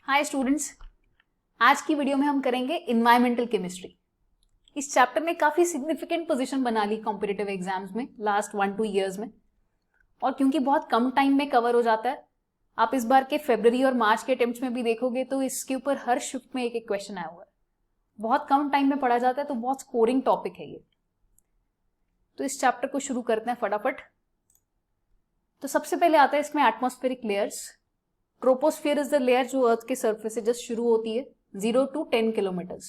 Hi students, आज की video में हम करेंगे इन्वायरमेंटल केमिस्ट्री। इस चैप्टर ने काफ़ी सिग्निफिकेंट पोजीशन बना ली कॉम्पिटिटिव एग्जाम्स में लास्ट 1-2 ईयर्स में, और क्योंकि बहुत कम टाइम में कवर हो जाता है, आप इस बार के फरवरी और मार्च के अटेम्प्ट्स में भी देखोगे तो इसके ऊपर हर शिफ्ट में एक एक क्वेश्चन आया हुआ है। बहुत कम टाइम में पढ़ा जाता है, तो बहुत स्कोरिंग टॉपिक है ये। तो इस चैप्टर को शुरू करते हैं फटाफट। तो सबसे पहले आता है इसमें atmospheric layers. Troposphere is the layer जो अर्थ के सरफेस से जस्ट शुरू होती है 0 to 10 किलोमीटर्स।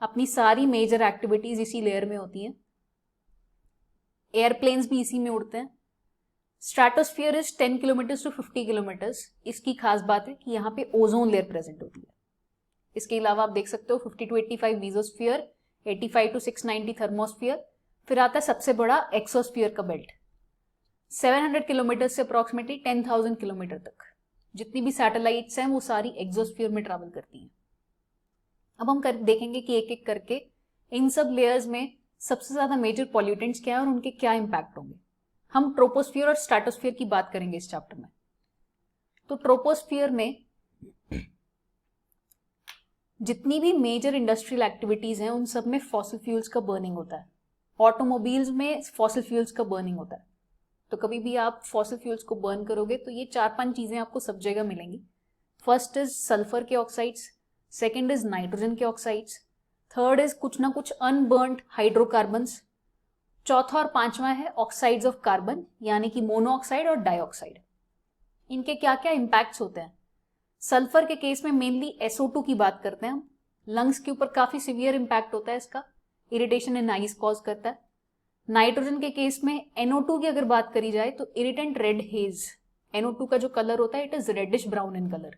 अपनी सारी मेजर एक्टिविटीज इसी लेयर में होती हैं। एयरप्लेन्स भी इसी में उड़ते हैं। Stratosphere is 10 kilometres to 50 kilometres. इसकी खास बात है कि यहाँ पे ओजोन लेयर प्रेजेंट होती है। इसके अलावा आप देख सकते हो 50 to 85 मीजोस्फियर, 85 to 690 थर्मोस्फियर। फिर आता है सबसे बड़ा एक्सोस्फियर का बेल्ट, 700 किलोमीटर से अप्रोक्सीमेटली 10,000 किलोमीटर तक। जितनी भी सैटेलाइट्स हैं वो सारी एक्सोस्फीयर में ट्रैवल करती हैं। अब हम देखेंगे कि एक एक करके इन सब लेयर्स में सबसे ज्यादा मेजर पॉल्यूटेंट्स क्या है और उनके क्या इंपैक्ट होंगे। हम ट्रोपोस्फियर और स्ट्रेटोस्फियर की बात करेंगे इस चैप्टर में। तो ट्रोपोस्फियर में जितनी भी मेजर इंडस्ट्रियल एक्टिविटीज हैं उन सब में फॉसिल फ्यूल्स का बर्निंग होता है। ऑटोमोबाइल्स में फॉसिल फ्यूल्स का बर्निंग होता है। तो कभी भी आप फॉसिल फ्यूल्स को बर्न करोगे तो ये 4-5 चीजें आपको सब जगह मिलेंगी। फर्स्ट इज सल्फर के ऑक्साइड्स, सेकंड इज नाइट्रोजन के ऑक्साइड्स, थर्ड इज कुछ ना कुछ अनबर्न्ड हाइड्रोकार्बन्स, चौथा और पांचवा है ऑक्साइड्स ऑफ कार्बन यानी कि मोनोऑक्साइड और डाइऑक्साइड। इनके क्या क्या इंपैक्ट्स होते हैं। सल्फर के केस में मेनली SO2 की बात करते हैं हम। लंग्स के ऊपर काफी सिवियर इंपैक्ट होता है इसका, इरिटेशन इन आईज कॉज करता है। नाइट्रोजन के केस में NO2 की अगर बात करी जाए तो इरिटेंट रेड हेज। NO2 का जो कलर होता है it is reddish brown in colour.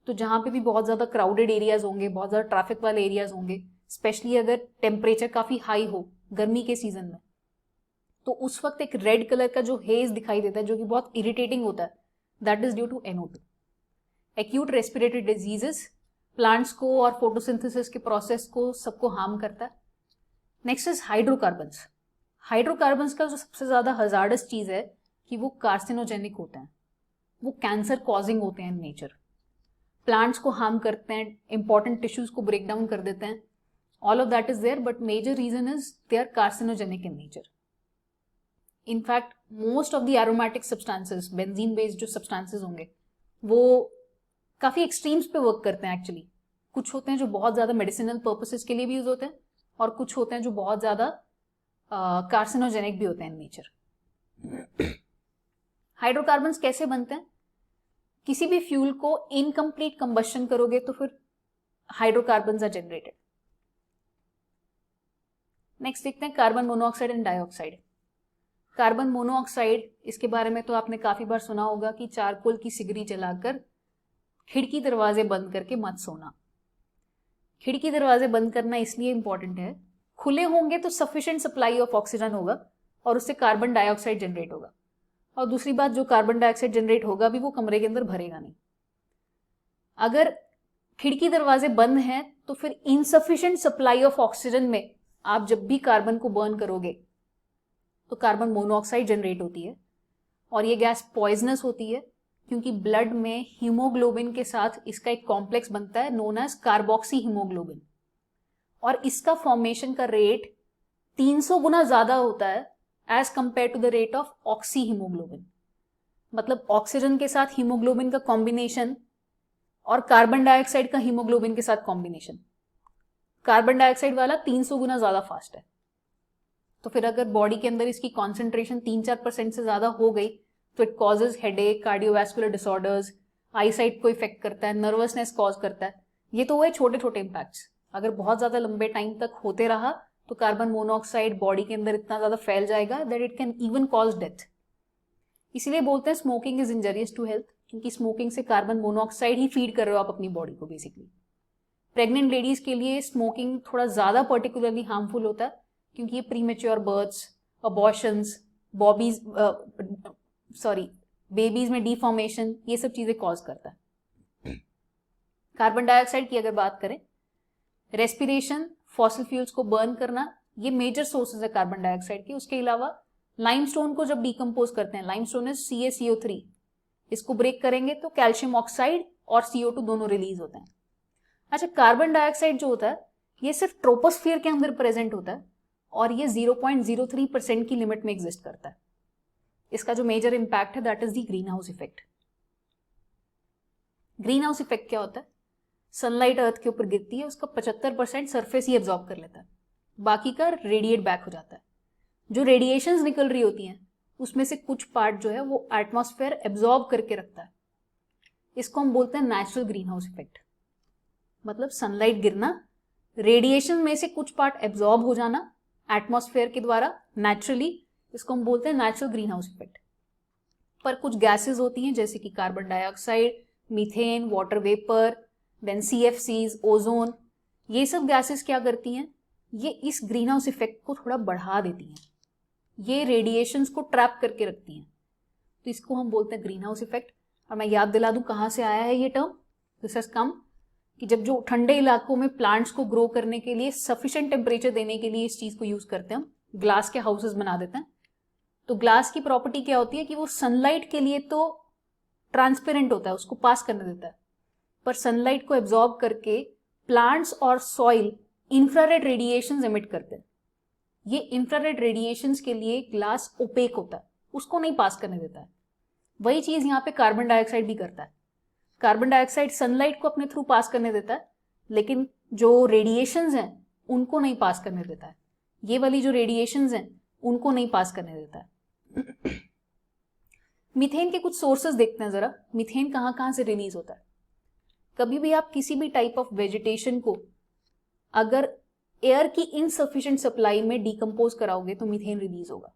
तो जहां पे भी बहुत ज्यादा क्राउडेड एरियाज होंगे, बहुत ज्यादा ट्रैफिक वाले एरियाज होंगे, स्पेशली अगर टेम्परेचर काफी हाई हो गर्मी के सीजन में, तो उस वक्त एक रेड कलर का जो हेज दिखाई देता है जो कि बहुत इरिटेटिंग होता है, that is due to NO2। Acute respiratory diseases, plants को और फोटोसिंथेसिस के प्रोसेस को सबको हार्म करता है। Next is hydrocarbons. हाइड्रोकार्बन्स का जो सबसे ज्यादा हजार्डस चीज है कि वो कार्सिनोजेनिक होते हैं, वो कैंसर कॉजिंग होते हैं इन नेचर। प्लांट्स को हार्म करते हैं, इंपॉर्टेंट टिश्यूज को ब्रेक डाउन कर देते हैं। All of that is there, but major reason is they are carcinogenic in nature. In fact most of the aromatic substances, benzene based जो सब्सटेंसेस होंगे वो काफी एक्सट्रीम्स पे वर्क करते हैं एक्चुअली। कुछ होते हैं जो बहुत ज्यादा मेडिसिनल पर्पसेस के लिए भी यूज होते हैं और कुछ होते हैं जो बहुत ज्यादा कार्सिनोजेनिक भी होते हैं इन नेचर। हाइड्रोकार्बन्स कैसे बनते हैं? किसी भी फ्यूल को इनकम्प्लीट कंबशन करोगे तो फिर हाइड्रोकार्बन्स आर जनरेटेड। नेक्स्ट देखते हैं carbon monoxide and dioxide. Carbon monoxide, इसके बारे में तो आपने काफी बार सुना होगा कि चारकोल की सिगरी जलाकर खिड़की दरवाजे बंद करके मत सोना। खिड़की दरवाजे बंद करना इसलिए इंपॉर्टेंट है, खुले होंगे तो सफिशिएंट सप्लाई ऑफ ऑक्सीजन होगा और उससे कार्बन डाइऑक्साइड जनरेट होगा। और दूसरी बात, जो कार्बन डाइऑक्साइड जनरेट होगा भी वो कमरे के अंदर भरेगा नहीं। अगर खिड़की दरवाजे बंद हैं तो फिर इनसफिशिएंट सप्लाई ऑफ ऑक्सीजन में आप जब भी कार्बन को बर्न करोगे तो कार्बन मोनोऑक्साइड जनरेट होती है और ये गैस पॉइजनस होती है क्योंकि ब्लड में हीमोग्लोबिन के साथ इसका एक कॉम्प्लेक्स बनता है नोन एज कार्बोक्सी हीमोग्लोबिन, और इसका फॉर्मेशन का रेट 300 गुना ज्यादा होता है as compare to the rate of oxyhaemoglobin. मतलब ऑक्सीजन के साथ हीमोग्लोबिन का कॉम्बिनेशन और कार्बन डाइऑक्साइड का हीमोग्लोबिन के साथ कॉम्बिनेशन, कार्बन डाइऑक्साइड वाला 300 गुना ज्यादा फास्ट है। तो फिर अगर बॉडी के अंदर इसकी कॉन्सेंट्रेशन 3-4% से ज्यादा हो गई तो it causes headache, cardiovascular disorders, eyesight को इफेक्ट करता है, नर्वसनेस कॉज करता है। ये तो हुए छोटे छोटे इंपैक्ट्स। अगर बहुत ज्यादा लंबे टाइम तक होते रहा तो कार्बन मोनोऑक्साइड बॉडी के अंदर इतना ज्यादा फैल जाएगा that it can even cause death. इसीलिए बोलते हैं smoking is injurious to health, क्योंकि स्मोकिंग से कार्बन मोनोऑक्साइड ही फीड कर रहे हो आप अपनी बॉडी को बेसिकली। प्रेग्नेंट लेडीज के लिए स्मोकिंग थोड़ा ज्यादा पर्टिकुलरली हार्मफुल होता है क्योंकि ये प्रीमेच्योर बर्थ्स, अबॉर्शंस, बेबीज में डिफॉर्मेशन, ये सब चीजें कॉज करता है। कार्बन डाइऑक्साइड की अगर बात करें, रेस्पिरेशन, फॉसिल फ्यूल्स को बर्न करना, ये मेजर सोर्सेज है कार्बन डाइऑक्साइड के। उसके अलावा लाइमस्टोन को जब डिकम्पोज करते हैं, लाइमस्टोन इज CaCO3, इसको ब्रेक करेंगे तो कैल्शियम ऑक्साइड और CO2 दोनों रिलीज होते हैं। अच्छा, कार्बन डाइऑक्साइड जो होता है ये सिर्फ ट्रोपोस्फियर के अंदर प्रेजेंट होता है और ये 0.03% की लिमिट में एग्जिस्ट करता है। इसका जो मेजर इंपैक्ट है that is the green house effect. Green house effect क्या होता है? सनलाइट अर्थ के ऊपर गिरती है, उसका 75% सरफेस ही एब्जॉर्ब कर लेता है, बाकी का रेडिएट बैक हो जाता है। जो रेडिएशंस निकल रही होती हैं उसमें से कुछ पार्ट जो है वो एटमॉस्फेयर एब्जॉर्ब करके रखता है। इसको हम बोलते हैं नेचुरल ग्रीन हाउस इफेक्ट। मतलब सनलाइट गिरना, रेडिएशन में से कुछ पार्ट एब्जॉर्ब हो जाना एटमॉस्फेयर के द्वारा नेचुरली, इसको हम बोलते हैं नेचुरल ग्रीन हाउस इफेक्ट। पर कुछ गैसेस होती हैं जैसे कि carbon dioxide, methane, water vapour, then CFCs, ozone, ये सब गैसेस क्या करती हैं? ये इस ग्रीन हाउस इफेक्ट को थोड़ा बढ़ा देती हैं, ये रेडिएशंस को ट्रैप करके रखती हैं, तो इसको हम बोलते हैं ग्रीन हाउस इफेक्ट। और मैं याद दिला दूं कहाँ से आया है ये टर्म, दिस हैज कम कि जब जो ठंडे इलाकों में प्लांट्स को ग्रो करने के लिए सफिशिएंट टेम्परेचर देने के लिए इस चीज को यूज करते हैं, हम ग्लास के हाउसेस बना देते हैं। तो ग्लास की प्रॉपर्टी क्या होती है कि वो सनलाइट के लिए तो ट्रांसपेरेंट होता है, उसको पास करने देता है, पर सनलाइट को एब्जॉर्ब करके प्लांट्स और सॉइल इंफ्रारेड रेडिएशंस एमिट करते हैं। ये इंफ्रारेड रेडिएशंस के लिए ग्लास ओपेक होता है, उसको नहीं पास करने देता है। वही चीज यहाँ पे कार्बन डाइऑक्साइड भी करता है। कार्बन डाइऑक्साइड सनलाइट को अपने थ्रू पास करने देता है, लेकिन जो रेडिएशंस हैं उनको नहीं पास करने देता है। ये वाली जो रेडिएशंस हैं उनको नहीं पास करने देता है। मीथेन के कुछ सोर्सेस देखते हैं जरा, मीथेन कहाँ कहाँ से रिलीज होता है। कभी भी आप किसी भी टाइप ऑफ वेजिटेशन को अगर एयर की इनसफिशिएंट सप्लाई में डिकम्पोज कराओगे तो मीथेन रिलीज होगा।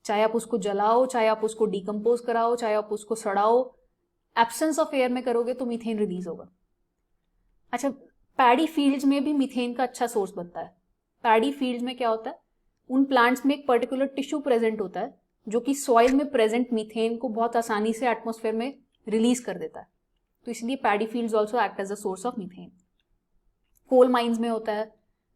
चाहे आप उसको जलाओ, चाहे आप उसको डिकम्पोज कराओ, चाहे आप उसको सड़ाओ, एब्सेंस ऑफ एयर में करोगे तो मीथेन रिलीज होगा। अच्छा, पैडी फील्ड्स में भी मीथेन का अच्छा सोर्स बनता है। पैडी फील्ड्स में क्या होता है, उन प्लांट्स में एक पर्टिकुलर टिश्यू प्रेजेंट होता है जो कि सॉइल में प्रेजेंट मीथेन को बहुत आसानी से एटमॉस्फेयर में रिलीज कर देता है, तो इसलिए paddy fields also act as a source of methane. Coal mines में होता है,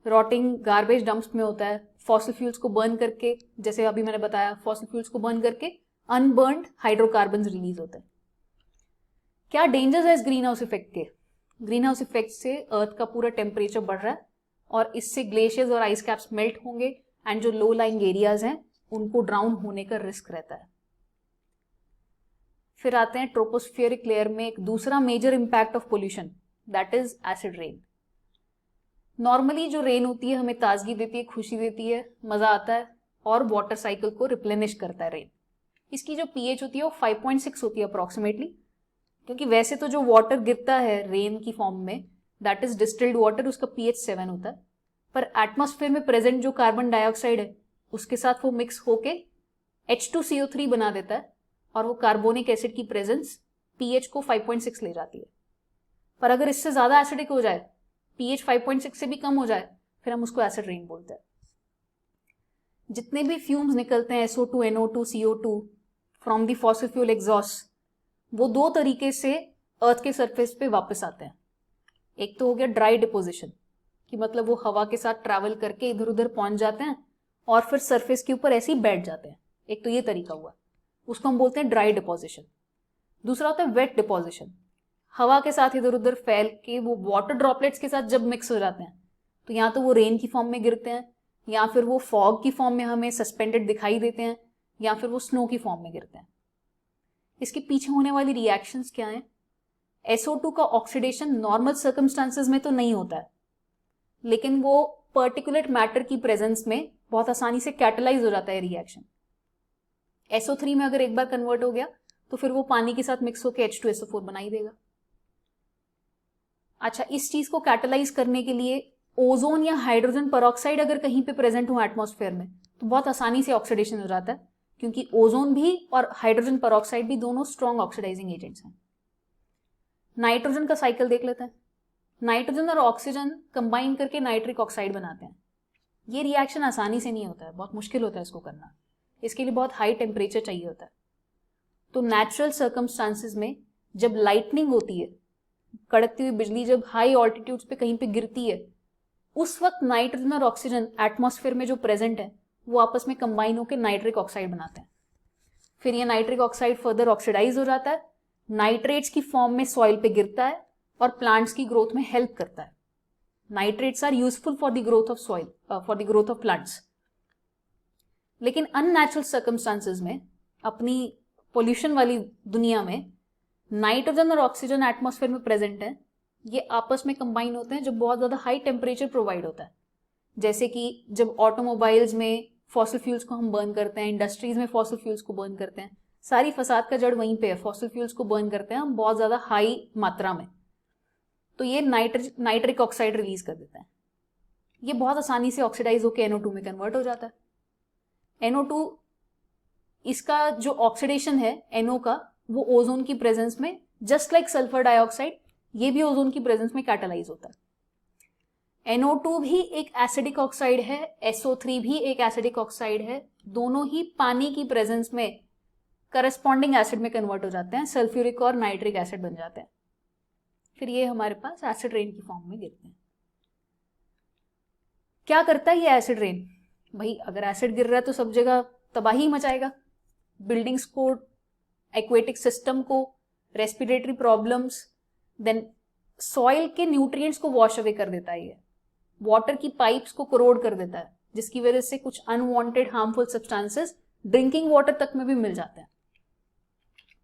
रॉटिंग गार्बेज डंप्स में होता है, फॉसिल फ्यूल्स को बर्न करके, जैसे अभी मैंने बताया, फॉसिल फ्यूल्स को बर्न करके अनबर्न्ड हाइड्रोकार्बन्स रिलीज होते हैं। क्या डेंजर्स है इस ग्रीन हाउस इफेक्ट के? ग्रीन हाउस इफेक्ट से अर्थ का पूरा टेम्परेचर बढ़ रहा है और इससे ग्लेशियर्स और आइस कैप्स मेल्ट होंगे एंड जो लो लाइंग एरियाज हैं उनको ड्राउन होने का रिस्क रहता है। फिर आते हैं ट्रोपोस्फियरिक लेयर में एक दूसरा major impact of pollution, that is acid rain. Normally जो रेन होती है हमें ताजगी देती है, खुशी देती है, मजा आता है और वाटर साइकिल को रिप्लेनिश करता है रेन। इसकी जो pH होती है वो 5.6 होती है अप्रोक्सीमेटली, क्योंकि वैसे तो जो वाटर गिरता है रेन की फॉर्म में दैट इज डिस्टिल्ड वाटर, उसका pH 7 होता है, पर एटमॉस्फेयर में प्रेजेंट जो कार्बन डाइऑक्साइड है उसके साथ वो मिक्स होके H2CO3 बना देता है और वो कार्बोनिक एसिड की प्रेजेंस pH को 5.6 ले जाती है। पर अगर इससे ज्यादा एसिडिक हो जाए, pH 5.6 से भी कम हो जाए, फिर हम उसको एसिड रेन बोलते हैं। जितने भी फ्यूम्स निकलते हैं SO2, NO2, CO2 from the fossil fuel exhaust, वो दो तरीके से अर्थ के सरफेस पे वापस आते हैं। एक तो हो गया ड्राई डिपोजिशन, कि मतलब वो हवा के साथ ट्रैवल करके इधर उधर पहुंच जाते हैं और फिर सरफेस के ऊपर ऐसे ही बैठ जाते हैं। एक तो ये तरीका हुआ, उसको हम बोलते हैं ड्राई डिपोजिशन। दूसरा होता है वेट डिपोजिशन, हवा के साथ इधर उधर फैल के वो वाटर ड्रॉपलेट्स के साथ जब मिक्स हो जाते हैं तो या तो वो रेन की फॉर्म में गिरते हैं, या फिर वो फॉग की फॉर्म में हमें सस्पेंडेड दिखाई देते हैं, या फिर वो स्नो की फॉर्म में गिरते हैं। इसके पीछे होने वाली रिएक्शंस क्या हैं? SO2 का ऑक्सीडेशन नॉर्मल सर्कमस्टांसेस में तो नहीं होता है, लेकिन वो पर्टिकुलेट मैटर की प्रेजेंस में बहुत आसानी से कैटलाइज हो जाता है रिएक्शन। SO3 में अगर एक बार कन्वर्ट हो गया तो फिर वो पानी के साथ मिक्स होकर H2SO4 बना ही देगा। अच्छा, इस चीज को कैटलाइज करने के लिए ओजोन या हाइड्रोजन पेरोक्साइड अगर कहीं पे प्रेजेंट हो एटमॉस्फेयर में तो बहुत आसानी से ऑक्सीडेशन हो जाता है, क्योंकि ओजोन भी और हाइड्रोजन पेरोक्साइड भी दोनों स्ट्रॉन्ग ऑक्सीडाइजिंग एजेंट्स हैं। नाइट्रोजन का साइकिल देख लेते हैं। नाइट्रोजन और ऑक्सीजन कंबाइन करके नाइट्रिक ऑक्साइड बनाते हैं। ये रिएक्शन आसानी से नहीं होता है, बहुत मुश्किल होता है इसको करना, इसके लिए बहुत हाई टेम्परेचर चाहिए होता है। तो नेचुरल सर्कमस्टांसेस में जब लाइटनिंग होती है, कड़कती हुई बिजली जब हाई ऑल्टीट्यूड्स पे कहीं पे गिरती है, उस वक्त नाइट्रोजन और ऑक्सीजन एटमॉस्फेयर में जो प्रेजेंट है वो आपस में कंबाइन होकर नाइट्रिक ऑक्साइड बनाते हैं। फिर ये नाइट्रिक ऑक्साइड फर्दर ऑक्सीडाइज हो जाता है नाइट्रेट्स की फॉर्म में सॉइल पे गिरता है और प्लांट्स की ग्रोथ में हेल्प करता है. Nitrates are useful for the growth of soil, for the growth of plants. लेकिन अननेचुरल सर्कमस्टांसेस में, अपनी पोल्यूशन वाली दुनिया में, नाइट्रोजन और ऑक्सीजन एटमॉस्फेयर में प्रेजेंट है. ये आपस में कंबाइन होते हैं जब बहुत ज़्यादा हाई टेम्परेचर प्रोवाइड होता है. जैसे कि जब ऑटोमोबाइल्स में फॉसिल फ्यूल्स को हम बर्न करते हैं, इंडस्ट्रीज में फॉसिल फ्यूल्स को बर्न करते हैं, सारी फसाद का जड़ वहीं पे है. फॉसिल फ्यूल्स को बर्न करते हैं हम बहुत ज़्यादा हाई मात्रा में, तो ये नाइट्रिक ऑक्साइड रिलीज कर देता है. ये बहुत आसानी से ऑक्सीडाइज होकर NO2 में कन्वर्ट हो जाता है. NO2, इसका जो ऑक्सीडेशन है NO का, वो ओजोन की प्रेजेंस में, जस्ट लाइक सल्फर डाइऑक्साइड, ये भी ओजोन की प्रेजेंस में कैटालाइज होता है. NO2 भी एक एसिडिक ऑक्साइड है, SO3 भी एक एसिडिक ऑक्साइड है. दोनों ही पानी की प्रेजेंस में करस्पॉन्डिंग एसिड में कन्वर्ट हो जाते हैं, सल्फ्यूरिक और नाइट्रिक एसिड बन जाते हैं. फिर ये हमारे पास एसिड रेन की फॉर्म में गिरते हैं. क्या करता है ये एसिड रेन? भाई अगर एसिड गिर रहा है तो सब जगह तबाही मचाएगा. बिल्डिंग्स को, एक्वेटिक सिस्टम को, रेस्पिरेटरी प्रॉब्लम्स, देन सॉइल के न्यूट्रिएंट्स को वॉश अवे कर देता है. ये वाटर की पाइप्स को करोड कर देता है, जिसकी वजह से कुछ unwanted harmful substances drinking water तक में भी मिल जाते हैं.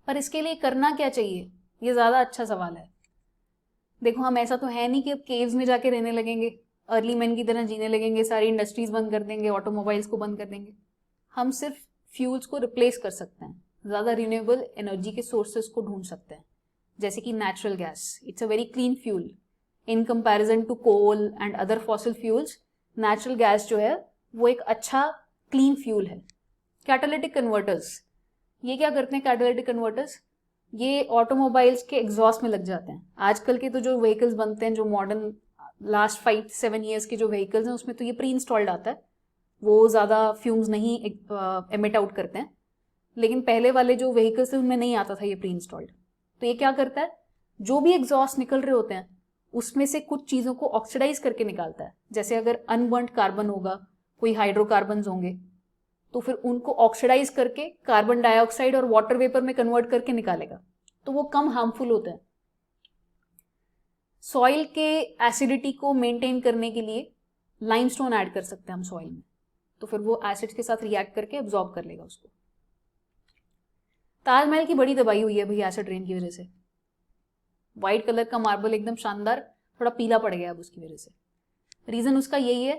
पर इसके लिए करना क्या चाहिए, ये ज्यादा अच्छा सवाल है. देखो, हम ऐसा तो है नहीं कि अब केव्स में जाके रहने लगेंगे, अर्ली मैन की तरह जीने लगेंगे, सारी इंडस्ट्रीज बंद कर देंगे, ऑटोमोबाइल्स को बंद कर देंगे. हम सिर्फ फ्यूल्स को रिप्लेस कर सकते हैं, ज़्यादा रिन्यूएबल एनर्जी के सोर्सेज को ढूंढ सकते हैं, जैसे कि natural gas. It's a very clean fuel in comparison to coal and other fossil fuels. Natural gas जो है वो एक अच्छा क्लीन फ्यूल है. कैटालिटिक कन्वर्टर्स, ये क्या करते हैं कैटालिटिक कन्वर्टर्स? ये ऑटोमोबाइल्स के एग्जॉस्ट में लग जाते हैं. आजकल के तो जो व्हीकल्स बनते हैं, जो मॉडर्न लास्ट 5-7 ईयर्स के जो व्हीकल्स हैं, उसमें तो ये प्री इंस्टॉल्ड आता है, वो ज़्यादा फ्यूम्स नहीं एमिट आउट करते हैं. लेकिन पहले वाले जो व्हीकल्स थे उनमें नहीं आता था ये प्री इंस्टॉल्ड. तो ये क्या करता है, जो भी एग्जॉस्ट निकल रहे होते हैं उसमें से कुछ चीज़ों को ऑक्सीडाइज करके निकालता है. जैसे अगर अनबर्न्ड कार्बन होगा, कोई हाइड्रोकार्बन्स होंगे, तो फिर उनको ऑक्सीडाइज करके कार्बन डाइऑक्साइड और वाटर वेपर में कन्वर्ट करके निकालेगा, तो वो कम हार्मफुल होते हैं. सॉइल के एसिडिटी को मेंटेन करने के लिए लाइमस्टोन ऐड कर सकते हैं हम सॉइल में, तो फिर वो एसिड्स के साथ रिएक्ट करके एब्जॉर्ब कर लेगा उसको. ताजमहल की बड़ी तबाही हुई है भाई एसिड रेन की वजह से. व्हाइट कलर का मार्बल एकदम शानदार, थोड़ा पीला पड़ गया अब उसकी वजह से. रीजन उसका यही है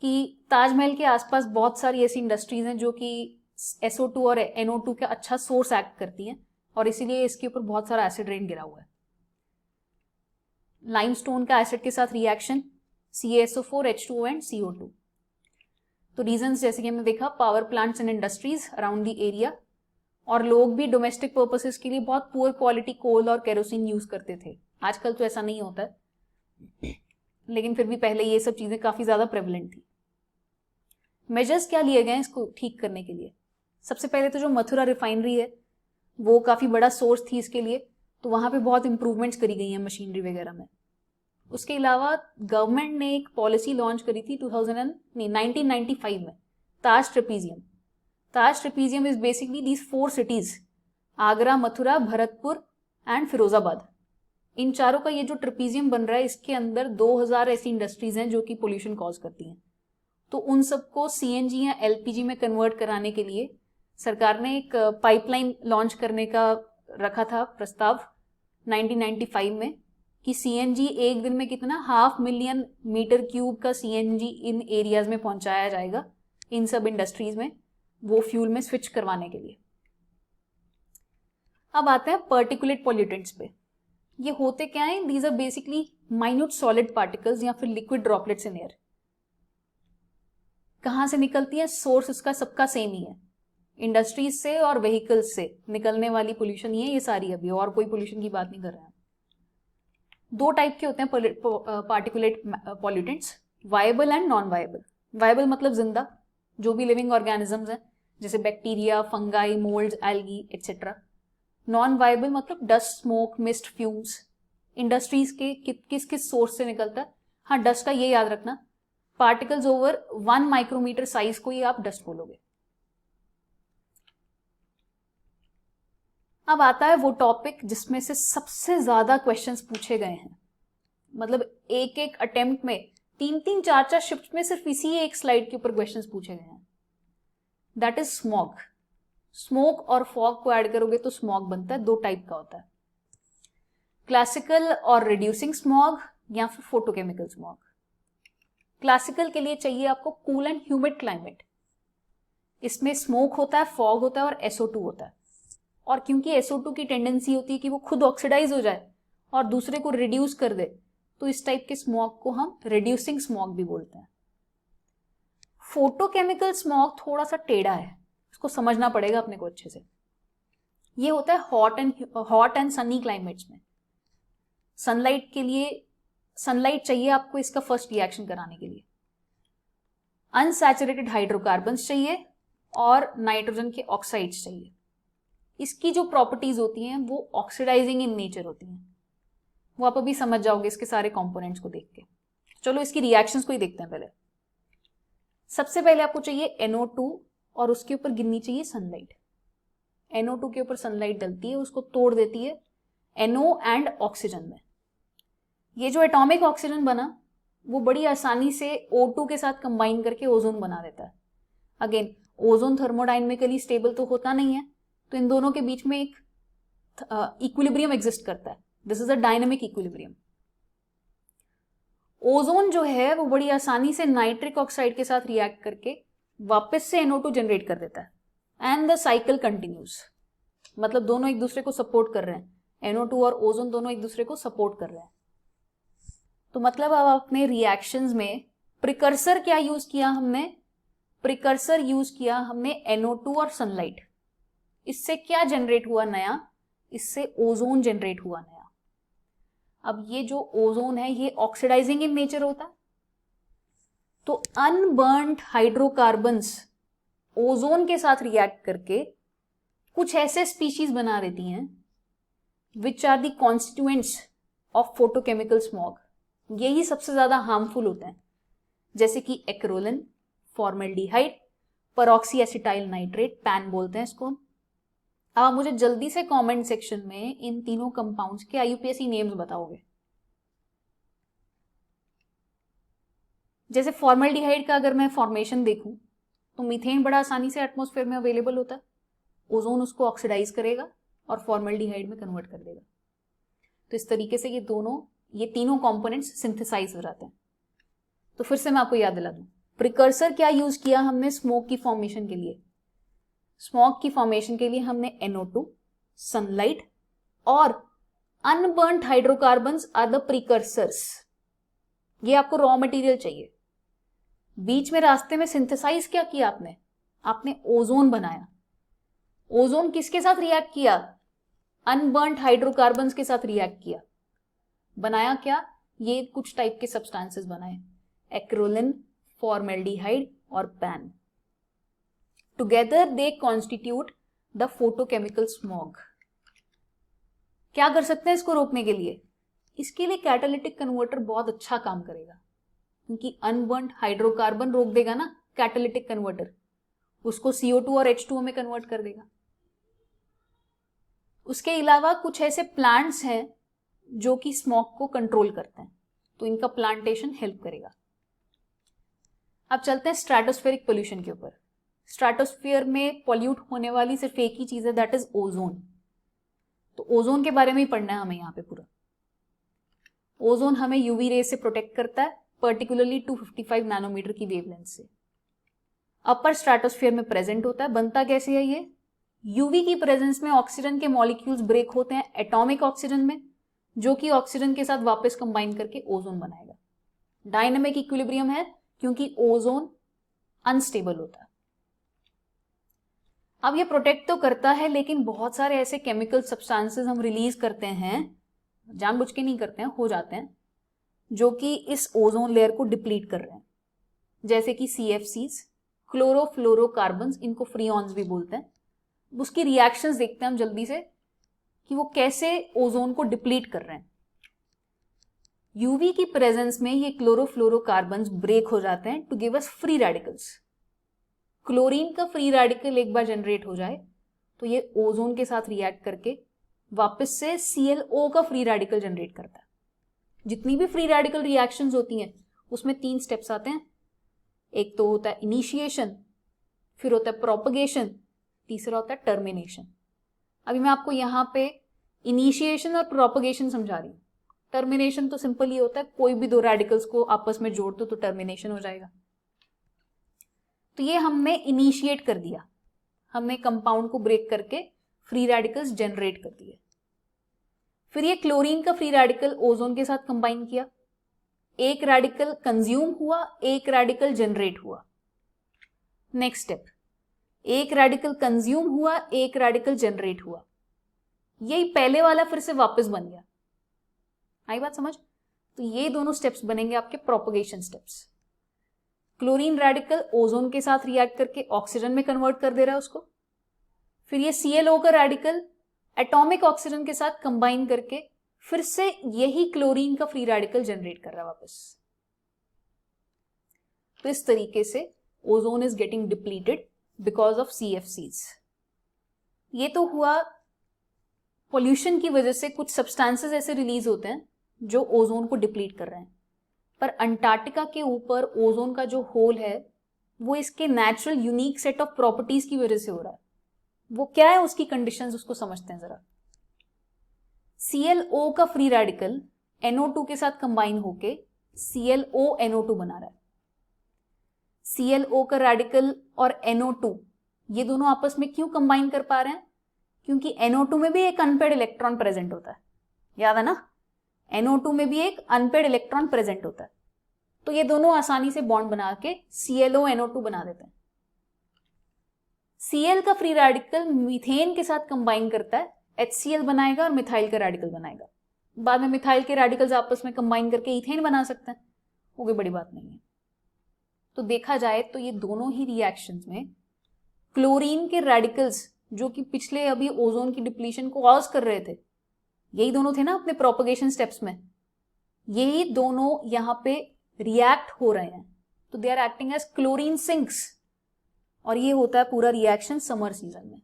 कि ताजमहल के आसपास बहुत सारी ऐसी इंडस्ट्रीज हैं जो कि SO2 और NO2 का अच्छा सोर्स एक्ट करती हैं, और इसीलिए इसके ऊपर बहुत सारा एसिड रेन गिरा हुआ है. लाइमस्टोन का एसिड के साथ reaction, CaSO4, H2O and CO2. तो रीजंस जैसे कि हमने देखा, power plants and industries around the area, और लोग भी डोमेस्टिक पर्पसेस के लिए बहुत पुअर क्वालिटी कोल और केरोसिन यूज करते थे. आजकल तो ऐसा नहीं होता है, लेकिन फिर भी पहले ये सब चीजें काफी ज्यादा प्रेवलेंट थी. मेजर्स क्या लिए गए इसको ठीक करने के लिए? सबसे पहले तो जो मथुरा रिफाइनरी है वो काफी बड़ा सोर्स थी इसके लिए, तो वहां पे बहुत इंप्रूवमेंट्स करी गई हैं मशीनरी वगैरह में. उसके अलावा गवर्नमेंट ने एक पॉलिसी लॉन्च करी थी 1995 में, Taj trapezium. Taj trapezium is basically these 4 cities, Agra, Mathura, Bharatpur and Firozabad. इन चारों का ये जो ट्रेपीजियम बन रहा है, इसके अंदर 2000 ऐसी इंडस्ट्रीज हैं जो कि पोल्यूशन कॉज करती हैं. तो उन सबको CNG या LPG में कन्वर्ट कराने के लिए सरकार ने एक पाइपलाइन लॉन्च करने का रखा था प्रस्ताव 1995 में, कि CNG एक दिन में कितना 500,000 मीटर क्यूब का CNG इन एरियाज में पहुंचाया जाएगा, इन सब इंडस्ट्रीज में वो फ्यूल में स्विच करवाने के लिए. अब आते हैं पर्टिकुलेट पॉल्यूटेंट्स पे. ये होते क्या हैं? These are basically minute solid particles या फिर लिक्विड ड्रॉपलेट्स इन एयर. कहाँ से निकलती है? सोर्स उसका सबका सेम ही है, इंडस्ट्रीज से और व्हीकल्स से निकलने वाली पोल्यूशन ही है ये सारी. अभी और कोई पोल्यूशन की बात नहीं कर रहे हैं. 2 टाइप के होते हैं particulate pollutants, viable and non viable. Viable मतलब जिंदा, जो भी लिविंग ऑर्गेनिजम्स हैं, जैसे bacteria, fungi, moulds, algae etcetera. Non viable मतलब dust, smoke, mist, fumes. Industries के किस किस सोर्स से निकलता है? हाँ, डस्ट का ये याद रखना, पार्टिकल्स ओवर 1 माइक्रोमीटर साइज को ही आप डस्ट बोलोगे. अब आता है वो टॉपिक जिसमें से सबसे ज्यादा क्वेश्चंस पूछे गए हैं, मतलब एक एक अटेम्प्ट में 3-3 4-4 शिफ्ट में सिर्फ इसी एक स्लाइड के ऊपर क्वेश्चंस पूछे गए हैं। That is smog. स्मोक और फॉग को ऐड करोगे तो स्मॉग बनता है, 2 टाइप का होता है, क्लासिकल और रिड्यूसिंग स्मॉग या फिर फोटोकेमिकल स्मॉग। क्लासिकल के लिए चाहिए आपको कूल एंड ह्यूमिड क्लाइमेट, इसमें स्मोक होता है, फॉग होता है और SO2 होता है। और क्योंकि SO2 की टेंडेंसी होती है कि वो खुद ऑक्सीडाइज हो जाए और दूसरे को रिड्यूस कर दे, तो इस टाइप के स्मॉग को हम रिड्यूसिंग स्मॉग भी बोलते हैं। फोटोकेमिकल स्मॉग थोड़ा सा टेढ़ा है, इसको समझना पड़ेगा अपने को अच्छे से। ये होता है हॉट एंड सनी क्लाइमेट्स में। सनलाइट के लिए सनलाइट चाहिए आपको इसका फर्स्ट रिएक्शन कराने के लिए, अनसैचुरेटेड हाइड्रोकार्बन्स चाहिए और नाइट्रोजन के ऑक्साइड्स चाहिए। इसकी जो प्रॉपर्टीज होती हैं वो ऑक्सीडाइजिंग इन नेचर होती हैं, वो आप अभी समझ जाओगे इसके सारे कंपोनेंट्स को देख के। चलो इसकी रिएक्शंस को ही देखते हैं पहले। सबसे पहले आपको चाहिए NO2 और उसके ऊपर गिरनी चाहिए सनलाइट। NO2 के ऊपर सनलाइट डलती है, उसको तोड़ देती है NO एंड ऑक्सीजन में। ये जो एटॉमिक ऑक्सीजन बना वो बड़ी आसानी से O2 के साथ कंबाइन करके ओजोन बना देता है। अगेन ओजोन थर्मोडायनेमिकली स्टेबल तो होता नहीं है, तो इन दोनों के बीच में एक इक्विलिब्रियम एग्जिस्ट करता है। This is a dynamic equilibrium. Ozone जो है वो बड़ी आसानी से नाइट्रिक ऑक्साइड के साथ रिएक्ट करके वापस से NO2 जनरेट कर देता है एंड द साइकिल कंटिन्यूज। मतलब दोनों एक दूसरे को सपोर्ट कर रहे हैं, NO2 और ओजोन दोनों एक दूसरे को सपोर्ट कर रहे हैं। तो मतलब अब अपने रिएक्शंस में प्रिकर्सर क्या यूज किया हमने? प्रिकर्सर यूज किया हमने NO2 और सनलाइट। इससे क्या जनरेट हुआ नया? इससे ओजोन जनरेट हुआ नया। अब ये जो ओजोन है ये ऑक्सीडाइजिंग इन नेचर होता है, तो अनबर्न्ड हाइड्रोकार्बन्स ओजोन के साथ रिएक्ट करके कुछ ऐसे स्पीशीज बना देती हैं which are the constituents of photochemical smog. यही सबसे ज्यादा हार्मफुल होते हैं, जैसे कि acrolein, formaldehyde, peroxyacetyl nitrate, PAN बोलते हैं इसको। अब आप मुझे जल्दी से कमेंट सेक्शन में इन तीनों कंपाउंड्स के IUPAC नेम्स बताओगे। जैसे फॉर्मल्डिहाइड का अगर मैं फॉर्मेशन देखूं तो मीथेन बड़ा आसानी से एटमॉस्फेयर में अवेलेबल होता है, ओजोन उसको ऑक्सीडाइज करेगा और फॉर्मल्डिहाइड में कन्वर्ट कर देगा। तो इस तरीके से ये तीनों कंपोनेंट्स सिंथेसाइज हो जाते हैं। तो फिर से मैं आपको याद दिला दूं, प्रिकर्सर क्या यूज किया हमने स्मोक की फॉर्मेशन के लिए? स्मोक की फॉर्मेशन के लिए हमने NO2, सनलाइट और unburned hydrocarbons are the precursors. ये आपको रॉ मटेरियल चाहिए। बीच में रास्ते में सिंथेसाइज क्या किया आपने? आपने ओजोन बनाया। ओजोन किसके साथ रिएक्ट किया? अनबर्न्ड हाइड्रोकार्बन्स के साथ रिएक्ट किया। बनाया क्या? ये कुछ टाइप के सब्सटेंसेस बनाए, एक्रोलिन, फॉर्मल्डिहाइड और pan. Together they constitute the photochemical smog. क्या कर सकते हैं इसको रोकने के लिए? इसके लिए कैटालिटिक कन्वर्टर बहुत अच्छा काम करेगा, क्योंकि अनबर्न्ड हाइड्रोकार्बन रोक देगा ना कैटालिटिक कन्वर्टर, उसको CO2 और H2O में कन्वर्ट कर देगा। उसके अलावा कुछ ऐसे प्लांट्स हैं जो कि स्मॉग को कंट्रोल करते हैं, तो इनका प्लांटेशन हेल्प करेगा। अब चलते हैं स्ट्रेटोस्फेरिक पोल्यूशन के ऊपर। स्ट्रेटोस्फीयर में पॉल्यूट होने वाली सिर्फ एक ही चीज है, दैट इज ओजोन। तो ओजोन के बारे में ही पढ़ना है हमें यहाँ पे पूरा। ओजोन हमें UV रेज से प्रोटेक्ट करता है, पर्टिकुलरली 255 नैनोमीटर की वेवलेंथ से। अपर स्ट्रेटोस्फीयर में प्रेजेंट होता है। बनता कैसे है ये? UV की प्रेजेंस में ऑक्सीजन के मॉलिक्यूल्स ब्रेक होते हैं एटॉमिक ऑक्सीजन में, जो कि ऑक्सीजन के साथ वापस कंबाइन करके ओजोन बनाएगा। डायनेमिक इक्विलिब्रियम है क्योंकि ओजोन अनस्टेबल होता है। अब ये प्रोटेक्ट तो करता है, लेकिन बहुत सारे ऐसे केमिकल सब्सटेंसेस हम रिलीज करते हैं, जानबूझ के नहीं करते हैं, हो जाते हैं, जो कि इस ओजोन लेयर को डिप्लीट कर रहे हैं, जैसे कि CFCs, क्लोरोफ्लोरोकार्बन्स, इनको फ्रीऑन्स भी बोलते हैं। उसकी रिएक्शंस देखते हैं हम जल्दी से कि वो कैसे ओजोन को डिप्लीट कर रहे हैं। UV की प्रेजेंस में ये क्लोरोफ्लोरोकार्बन्स ब्रेक हो जाते हैं to give us free radicals. Chlorine का फ्री रेडिकल एक बार जनरेट हो जाए तो ये ओजोन के साथ रिएक्ट करके वापस से ClO का फ्री रेडिकल जनरेट करता है। जितनी भी फ्री रेडिकल रिएक्शंस होती हैं उसमें 3 स्टेप्स आते हैं। एक तो होता है इनिशिएशन, फिर होता है प्रोपगेशन, तीसरा होता है टर्मिनेशन। अभी मैं आपको यहाँ पे इनिशिएशन और प्रोपगेशन समझा रही हूँ। टर्मिनेशन तो सिंपल ही होता है, कोई भी 2 रेडिकल्स को आपस में जोड़ दो तो टर्मिनेशन हो जाएगा। तो ये हमने इनिशिएट कर दिया, हमने कंपाउंड को ब्रेक करके फ्री रेडिकल्स जनरेट कर दिए। फिर ये क्लोरीन का फ्री रेडिकल ओजोन के साथ कंबाइन किया, एक रेडिकल कंज्यूम हुआ, एक रेडिकल जनरेट हुआ। नेक्स्ट स्टेप, एक रेडिकल कंज्यूम हुआ, एक रेडिकल जनरेट हुआ। यही पहले वाला फिर से वापस बन गया। आई बात समझ? तो ये दोनों स्टेप्स बनेंगे आपके propagation steps. Chlorine radical ozone के साथ रिएक्ट करके ऑक्सीजन में कन्वर्ट कर दे रहा है उसको। फिर ये ClO का रेडिकल एटॉमिक ऑक्सीजन के साथ कंबाइन करके फिर से यही क्लोरीन का फ्री रेडिकल जनरेट कर रहा है वापस। तो इस तरीके से ozone is getting depleted because of CFCs। ये तो हुआ पोल्यूशन की वजह से कुछ सब्सटेंसेस ऐसे रिलीज होते हैं जो ओजोन को डिप्लीट कर रहे हैं। पर अंटार्कटिका के ऊपर ओजोन का जो होल है वो इसके natural unique set of properties की वजह से हो रहा है। वो क्या है उसकी कंडीशंस, उसको समझते हैं जरा। ClO का फ्री रेडिकल NO2 के साथ कंबाइन होके ClO NO2 बना रहा है। ClO का रेडिकल और NO2 ये दोनों आपस में क्यों कंबाइन कर पा रहे हैं? क्योंकि NO2 में भी एक अनपेड इलेक्ट्रॉन प्रेजेंट होता है, याद है ना? NO2 में भी एक अनपेड इलेक्ट्रॉन प्रेजेंट होता है। तो ये दोनों आसानी से बॉन्ड बना के ClO NO2 बना देते हैं। Cl का फ्री रेडिकल मीथेन के साथ कंबाइन करता है, HCl बनाएगा और मिथाइल का रेडिकल बनाएगा। बाद में मिथाइल के रेडिकल्स आपस में कंबाइन करके इथेन बना सकते हैं, वो कोई बड़ी बात नहीं है। तो देखा जाए तो ये दोनों ही रिएक्शंस में क्लोरीन के रेडिकल्स जो कि पिछले अभी ओजोन की डिप्लीशन को कॉज कर रहे थे, यही दोनों थे ना अपने प्रोपगेशन स्टेप्स में, यही दोनों यहाँ पे रिएक्ट हो रहे हैं। तो they are acting as chlorine sinks. और ये होता है पूरा रिएक्शन समर सीजन में।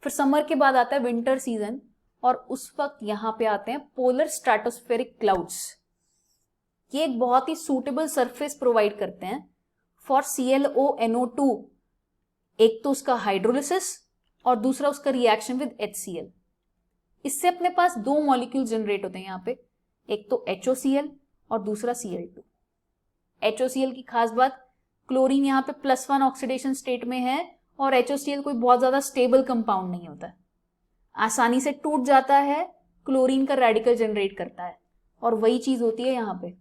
फिर समर के बाद आता है विंटर सीजन और उस वक्त यहां पे आते हैं पोलर स्ट्रेटोस्फेरिक क्लाउड्स। ये एक बहुत ही सूटेबल सरफेस प्रोवाइड करते हैं फॉर ClO NO2। एक तो उसका हाइड्रोलिसिस और दूसरा उसका रिएक्शन विद HCl। इससे अपने पास 2 मॉलिक्यूल जनरेट होते हैं यहाँ पे, एक तो HOCl और दूसरा Cl2। HOCl की खास बात, क्लोरीन यहाँ पे +1 ऑक्सीडेशन स्टेट में है और HOCl कोई बहुत ज्यादा स्टेबल कंपाउंड नहीं होता है, आसानी से टूट जाता है, क्लोरीन का रेडिकल जनरेट करता है। और वही चीज होती है यहाँ पे।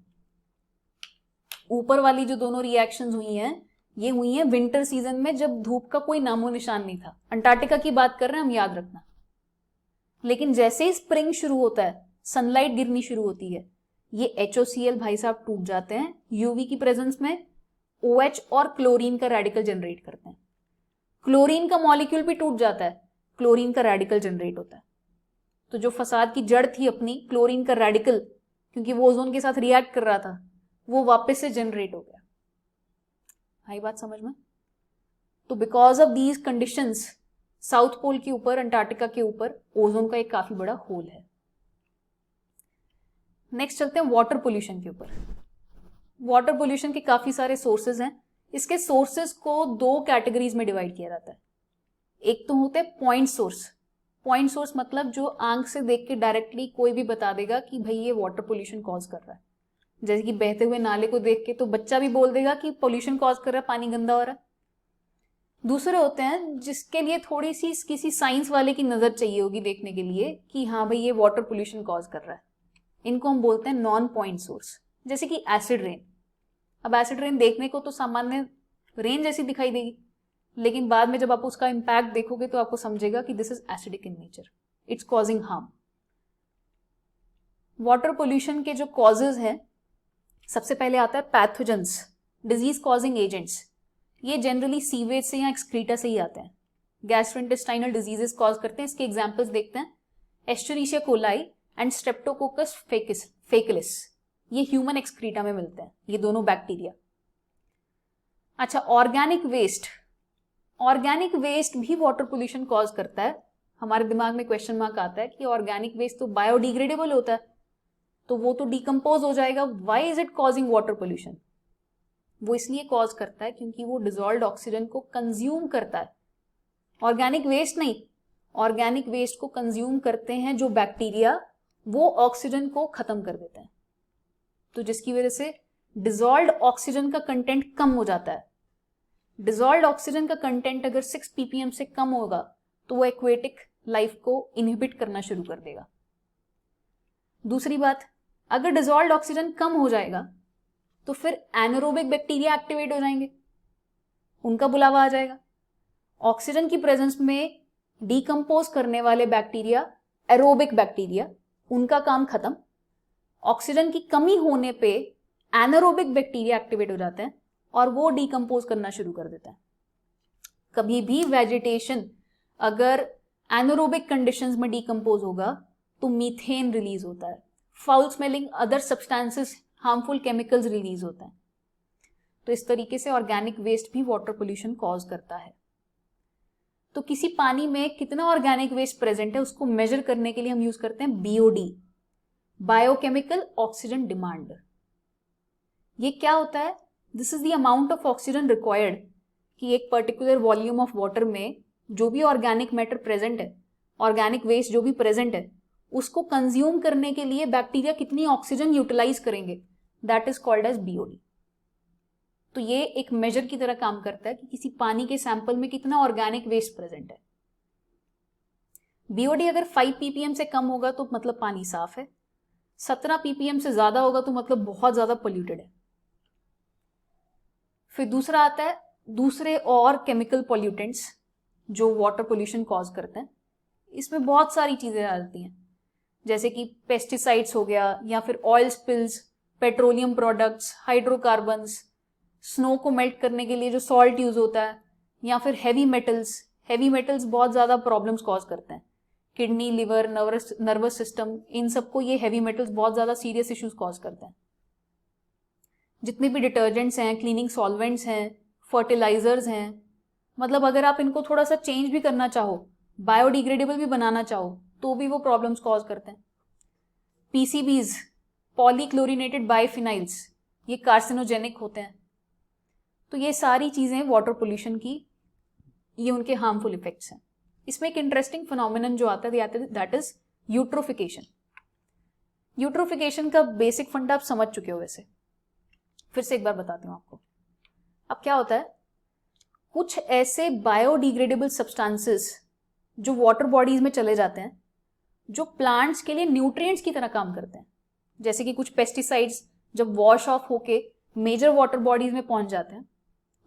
ऊपर वाली जो दोनों रिएक्शंस हुई हैं ये हुई हैं विंटर सीजन में, जब धूप का कोई नामो निशान नहीं था। अंटार्कटिका की बात कर रहे हैं हम, याद रखना। लेकिन जैसे ही स्प्रिंग शुरू होता है, सनलाइट गिरनी शुरू होती है, ये HOCl भाई साहब टूट जाते हैं यूवी की प्रेजेंस में, OH और क्लोरीन का रेडिकल जनरेट करते हैं। क्लोरीन का मॉलिक्यूल भी टूट जाता है, क्लोरीन का रेडिकल जनरेट होता है। तो जो फसाद की जड़ थी अपनी, क्लोरीन का रेडिकल, क्योंकि वो ओजोन के साथ रिएक्ट कर रहा था, वो वापस से जनरेट हो गया। आई बात समझ में? तो because of these conditions south pole के ऊपर, अंटार्कटिका के ऊपर ओजोन का एक काफी बड़ा होल है। नेक्स्ट चलते हैं वाटर पोल्यूशन के ऊपर। वाटर पोल्यूशन के काफी सारे सोर्सेज हैं। इसके सोर्सेज को 2 कैटेगरीज में डिवाइड किया जाता है। एक तो होते हैं पॉइंट सोर्स। पॉइंट सोर्स मतलब जो आंख से देख के डायरेक्टली कोई भी बता देगा कि भाई ये वाटर पोल्यूशन कॉज कर रहा है। जैसे कि बहते हुए नाले को देख के तो बच्चा भी बोल देगा कि पोल्यूशन कॉज कर रहा है, पानी गंदा हो रहा है। दूसरे होते हैं जिसके लिए थोड़ी सी किसी साइंस वाले की नजर चाहिए होगी देखने के लिए कि हाँ भाई ये वाटर पोल्यूशन कॉज कर रहा है। इनको हम बोलते हैं नॉन पॉइंट सोर्स, जैसे कि एसिड रेन। अब एसिड रेन देखने को तो सामान्य रेन जैसी दिखाई देगी, लेकिन बाद में जब आप उसका इम्पैक्ट देखोगे तो आपको समझेगा कि this is acidic in nature, it's causing harm. Water pollution के जो कॉजेज हैं, सबसे पहले आता है पैथोजेंस, डिजीज कॉजिंग एजेंट्स। ये जनरली सीवेज से या एक्सक्रीटा से ही आते हैं। गैस्ट्रोइंटेस्टाइनल डिजीजेस कॉज करते हैं। इसके एग्जांपल्स देखते हैं, एस्चेरिशिया कोलाई एंड स्ट्रेप्टोकोकस फेकलिस। ये ह्यूमन एक्सक्रीटा में मिलते हैं, ये दोनों बैक्टीरिया। अच्छा, ऑर्गेनिक वेस्ट। ऑर्गेनिक वेस्ट भी वाटर पोल्यूशन कॉज करता है। हमारे दिमाग में क्वेश्चन मार्क आता है कि ऑर्गेनिक वेस्ट तो बायोडिग्रेडेबल होता है, तो वो तो डिकम्पोज हो जाएगा, why is it causing water pollution? वो इसलिए कॉज करता है क्योंकि वो डिजॉल्व्ड ऑक्सीजन को कंज्यूम करता है। ऑर्गेनिक वेस्ट नहीं, ऑर्गेनिक वेस्ट को कंज्यूम करते हैं जो बैक्टीरिया, वो ऑक्सीजन को खत्म कर देते हैं, तो जिसकी वजह से डिजॉल्व्ड ऑक्सीजन का कंटेंट कम हो जाता है। डिजॉल्व्ड ऑक्सीजन का कंटेंट अगर 6 ppm से कम होगा तो वो एक्वेटिक लाइफ को इनहिबिट करना शुरू कर देगा। दूसरी बात, अगर डिजॉल्व्ड ऑक्सीजन कम हो जाएगा तो फिर एनारोबिक बैक्टीरिया एक्टिवेट हो जाएंगे, उनका बुलावा आ जाएगा। ऑक्सीजन की प्रेजेंस में डिकम्पोज करने वाले बैक्टीरिया, एरोबिक बैक्टीरिया, उनका काम खत्म। ऑक्सीजन की कमी होने पे एनारोबिक बैक्टीरिया एक्टिवेट हो जाते हैं और वो डिकम्पोज करना शुरू कर देता है। कभी भी वेजिटेशन अगर एनारोबिक कंडीशंस में डिकम्पोज होगा तो मीथेन रिलीज होता है, foul smelling other substances, harmful chemicals release होता है। तो इस तरीके से ऑर्गेनिक वेस्ट भी वाटर पोल्यूशन कॉज करता है। तो किसी पानी में कितना ऑर्गेनिक वेस्ट प्रेजेंट है उसको मेजर करने के लिए हम यूज करते हैं बीओडी, बायोकेमिकल ऑक्सीजन डिमांड। ये क्या होता है? This is the amount of oxygen required कि एक पर्टिकुलर वॉल्यूम ऑफ वाटर में जो भी ऑर्गेनिक मैटर प्रेजेंट है, ऑर्गेनिक वेस्ट जो भी प्रेजेंट है, उसको कंज्यूम करने के लिए बैक्टीरिया कितनी ऑक्सीजन यूटिलाइज करेंगे, that is called as BOD. तो ये एक मेजर की तरह काम करता है कि किसी पानी के सैंपल में कितना ऑर्गेनिक वेस्ट प्रेजेंट है। बीओडी अगर 5 ppm से कम होगा तो मतलब पानी साफ है, 17 ppm से ज्यादा होगा तो मतलब बहुत ज्यादा पोल्यूटेड है। फिर दूसरा आता है दूसरे और केमिकल पोल्यूटेंट्स जो वाटर पोल्यूशन कॉज करते हैं। इसमें बहुत सारी चीजें आती हैं, जैसे कि पेस्टिसाइड्स हो गया, या फिर oil spills, petroleum products, hydrocarbons, snow को मेल्ट करने के लिए जो सॉल्ट यूज होता है, या फिर हैवी मेटल्स। हैवी मेटल्स बहुत ज्यादा प्रॉब्लम्स कॉज करते हैं, किडनी, लिवर, नर्वस सिस्टम, इन सबको ये हैवी मेटल्स बहुत ज्यादा सीरियस इश्यूज कॉज करते हैं। जितने भी डिटर्जेंट्स हैं, क्लीनिंग सॉल्वेंट्स हैं, फर्टिलाइजर्स हैं, मतलब अगर आप इनको थोड़ा सा चेंज भी करना चाहो, बायोडिग्रेडेबल भी बनाना चाहो, तो भी वो प्रॉब्लम्स कॉज करते हैं। पीसीबीज, पॉलीक्लोरिनेटेड बाइफिनाइल्स, ये कार्सिनोजेनिक होते हैं। तो ये सारी चीजें वाटर पोल्यूशन की, ये उनके हार्मफुल इफेक्ट्स हैं। इसमें एक इंटरेस्टिंग फिनोमिनन जो आता है दैट इज यूट्रोफिकेशन। यूट्रोफिकेशन का बेसिक फंडा आप समझ चुके हो, वैसे फिर से एक बार बताती हूँ आपको। अब क्या होता है, कुछ ऐसे बायोडिग्रेडेबल सब्सटेंसेस जो वाटर बॉडीज में चले जाते हैं, जो प्लांट्स के लिए न्यूट्रिएंट्स की तरह काम करते हैं। जैसे कि कुछ पेस्टिसाइड्स जब वॉश ऑफ होके मेजर वाटर बॉडीज में पहुंच जाते हैं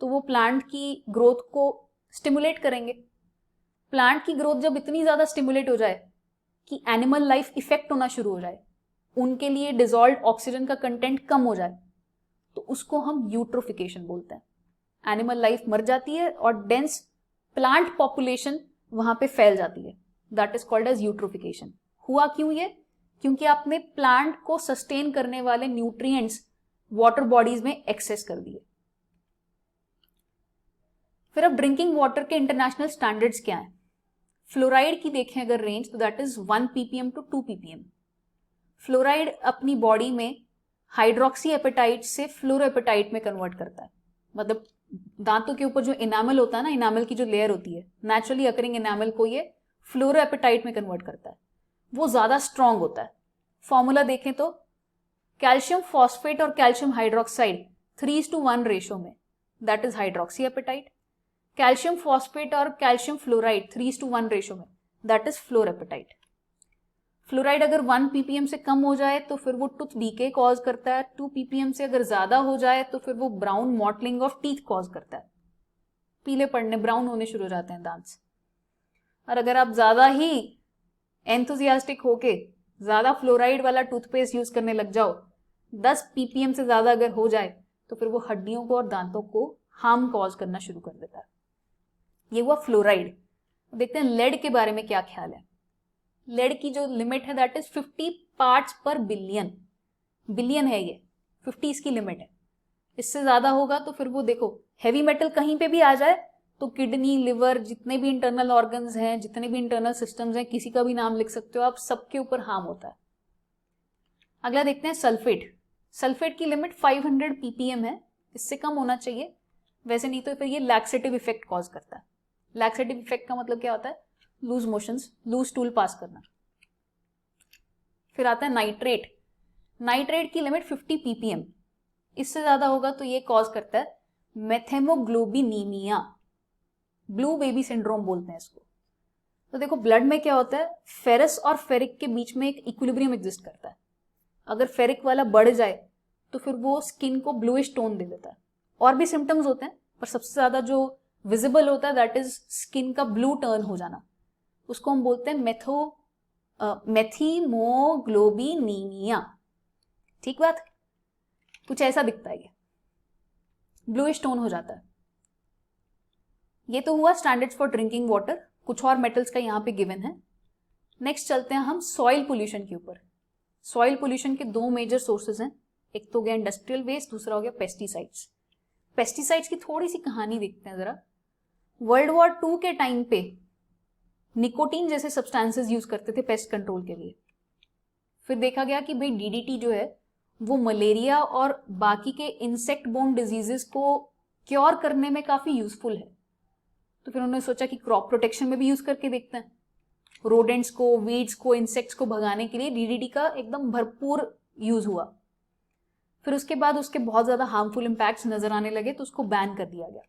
तो वो प्लांट की ग्रोथ को स्टिमुलेट करेंगे। प्लांट की ग्रोथ जब इतनी ज्यादा स्टिमुलेट हो जाए कि एनिमल लाइफ इफेक्ट होना शुरू हो जाए, उनके लिए डिजॉल्व्ड ऑक्सीजन का कंटेंट कम हो जाए, तो उसको हम यूट्रोफिकेशन बोलते हैं। एनिमल लाइफ मर जाती है और डेंस प्लांट पॉपुलेशन वहां पे फैल जाती है, that is called as eutrophication. हुआ क्यों ये? क्योंकि आपने प्लांट को सस्टेन करने वाले न्यूट्रिएंट्स वाटर बॉडीज में एक्सेस कर दिए। फिर अब ड्रिंकिंग वाटर के इंटरनेशनल स्टैंडर्ड्स क्या हैं? फ्लोराइड की देखें अगर रेंज, तो that is 1 ppm to 2 ppm। Fluoride अपनी बॉडी में हाइड्रोक्सी एपेटाइट से फ्लोरोएपेटाइट में कन्वर्ट करता है। मतलब दांतों के ऊपर जो इनामल होता है ना, इनामल की जो लेयर होती है, नेचुरली अकरिंग इनामल को ये फ्लोरोएपेटाइट में कन्वर्ट करता है। वो ज्यादा स्ट्रांग होता है। फॉर्मूला देखें तो कैल्शियम फॉस्फेट और कैल्शियम हाइड्रोक्साइड 3:1 रेशो में, that is hydroxy apatite. Calcium phosphate और कैल्शियम फ्लोराइड 3:1 रेशो में, दैट इज फ्लोरोएपेटाइट। फ्लोराइड अगर 1 ppm से कम हो जाए तो फिर वो टूथ डीके कॉज करता है। 2 ppm से अगर ज्यादा हो जाए तो फिर वो brown mottling of teeth cause करता है, पीले पड़ने, ब्राउन होने शुरू हो जाते हैं दांत। और अगर आप ज्यादा ही एंथुजियास्टिक होके ज्यादा फ्लोराइड वाला टूथपेस्ट यूज करने लग जाओ, 10 ppm से ज्यादा अगर हो जाए तो फिर वो हड्डियों को और दांतों को हार्म कॉज करना शुरू कर देता है। ये हुआ फ्लोराइड। देखते हैं लेड के बारे में क्या ख्याल है। लेड की जो लिमिट है दैट इज 50 पार्ट्स पर बिलियन। बिलियन है ये, 50 इसकी लिमिट है। इससे ज्यादा होगा तो फिर वो देखो हैवी मेटल कहीं पे भी आ जाए तो किडनी, लिवर, जितने भी इंटरनल ऑर्गन्स हैं, जितने भी इंटरनल सिस्टम्स हैं, किसी का भी नाम लिख सकते हो आप, सबके ऊपर हार्म होता है। अगला देखते हैं सल्फेट। सल्फेट की लिमिट 500 ppm है, इससे कम होना चाहिए, वैसे नहीं तो फिर ये लैक्सेटिव इफेक्ट कॉज करता है। लैक्सेटिव इफेक्ट का मतलब क्या होता है? Loose motions, loose stool pass करना। फिर आता है नाइट्रेट। नाइट्रेट की लिमिट 50 ppm, इससे ज्यादा होगा तो ये कॉज करता है मेथेमोग्लोबिनीमिया, ब्लू बेबी सिंड्रोम बोलते हैं इसको। तो देखो ब्लड में क्या होता है, फेरस और फेरिक के बीच में एक इक्विलिब्रियम एग्जिस्ट करता है। अगर फेरिक वाला बढ़ जाए तो फिर वो स्किन को ब्लूइश टोन दे देता है। और भी सिम्टम्स होते हैं, पर सबसे ज्यादा जो विजिबल होता है दैट इज स्किन का ब्लू टर्न हो जाना, उसको हम बोलते हैं मेथीमोग्लोबिनीमिया। ठीक बात, कुछ ऐसा दिखता है, ये ब्लूइश टोन हो जाता है। ये तो हुआ स्टैंडर्ड्स फॉर ड्रिंकिंग वाटर, कुछ और मेटल्स का यहाँ पे गिवन है। नेक्स्ट चलते हैं हम सॉइल पोल्यूशन के ऊपर। सॉइल पोल्यूशन के दो मेजर सोर्सेज हैं, एक तो हो गया इंडस्ट्रियल वेस्ट, दूसरा हो गया पेस्टिसाइड्स। पेस्टिसाइड्स की थोड़ी सी कहानी देखते हैं जरा। वर्ल्ड वॉर 2 के टाइम पे निकोटीन जैसे सब्सटेंसेस यूज करते थे पेस्ट कंट्रोल के लिए। फिर देखा गया कि भाई डीडीटी जो है वो मलेरिया और बाकी के इंसेक्ट बोर्न डिजीजेस को क्योर करने में काफी यूजफुल है। तो फिर उन्होंने सोचा कि क्रॉप प्रोटेक्शन में भी यूज करके देखते हैं। रोडेंट्स को, वीड्स को, इंसेक्ट्स को भगाने के लिए डीडीटी का एकदम भरपूर यूज हुआ। फिर उसके बाद उसके बहुत ज्यादा हार्मफुल इंपैक्ट्स नजर आने लगे तो उसको बैन कर दिया गया।